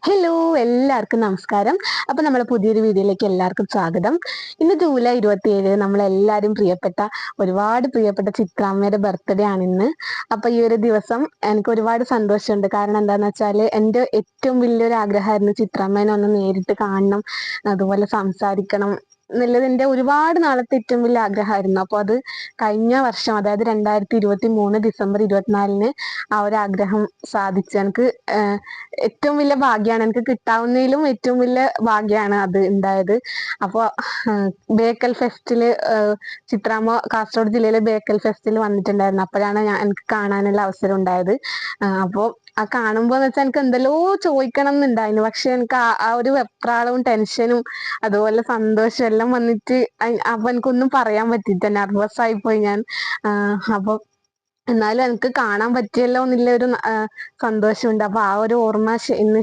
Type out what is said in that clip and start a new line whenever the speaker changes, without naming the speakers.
Hello, എല്ലാവർക്കും നമസ്കാരം. അപ്പൊ നമ്മളെ പുതിയൊരു വീഡിയോയിലേക്ക് എല്ലാവർക്കും സ്വാഗതം. ഇന്ന് ജൂലൈ 27 നമ്മളെല്ലാവരും ഒരുപാട് പ്രിയപ്പെട്ട ചിത്രാമ്മയുടെ ബർത്ത്ഡേ ആണ് ഇന്ന്. അപ്പൊ ഈ ഒരു ദിവസം എനിക്ക് ഒരുപാട് സന്തോഷമുണ്ട്. കാരണം എന്താന്ന് വെച്ചാല് എൻ്റെ ഏറ്റവും വലിയൊരു ആഗ്രഹമായിരുന്നു ചിത്രാമ്മേനെ ഒന്ന് നേരിട്ട് കാണണം, അതുപോലെ സംസാരിക്കണം എന്നുള്ളത് എൻ്റെ ഒരുപാട് നാളത്തെ ഏറ്റവും വലിയ ആഗ്രഹമായിരുന്നു. അപ്പോൾ അത് കഴിഞ്ഞ വർഷം, അതായത് 2023 ഡിസംബർ 24 ആ ഒരു ആഗ്രഹം സാധിച്ചു. എനിക്ക് ഏറ്റവും വലിയ ഭാഗ്യമാണ്, എനിക്ക് കിട്ടാവുന്നതിലും ഏറ്റവും വലിയ ഭാഗ്യമാണ് അത് ഉണ്ടായത്. അപ്പോൾ ബേക്കൽ ഫെസ്റ്റില് ചിത്രാമ്മ കാസർഗോഡ് ജില്ലയിലെ ബേക്കൽ ഫെസ്റ്റിൽ വന്നിട്ടുണ്ടായിരുന്നു. അപ്പോഴാണ് എനിക്ക് കാണാനുള്ള അവസരം ഉണ്ടായത്. അപ്പോൾ ആ കാണുമ്പോന്ന് വെച്ചാൽ എനിക്ക് എന്തെല്ലോ ചോദിക്കണം എന്നുണ്ടായിരുന്നു. പക്ഷെ എനിക്ക് ആ ഒരു വെപ്രാളവും ടെൻഷനും അതുപോലെ സന്തോഷം എല്ലാം വന്നിട്ട് അപ്പൊ എനിക്കൊന്നും പറയാൻ പറ്റിയില്ല, നെർവസ് ആയി പോയി ഞാൻ. അപ്പൊ എന്നാലും എനിക്ക് കാണാൻ പറ്റിയല്ലോ എന്നുള്ള ഒരു സന്തോഷമുണ്ട്. അപ്പൊ ആ ഒരു ഓർമ്മ ഇന്ന്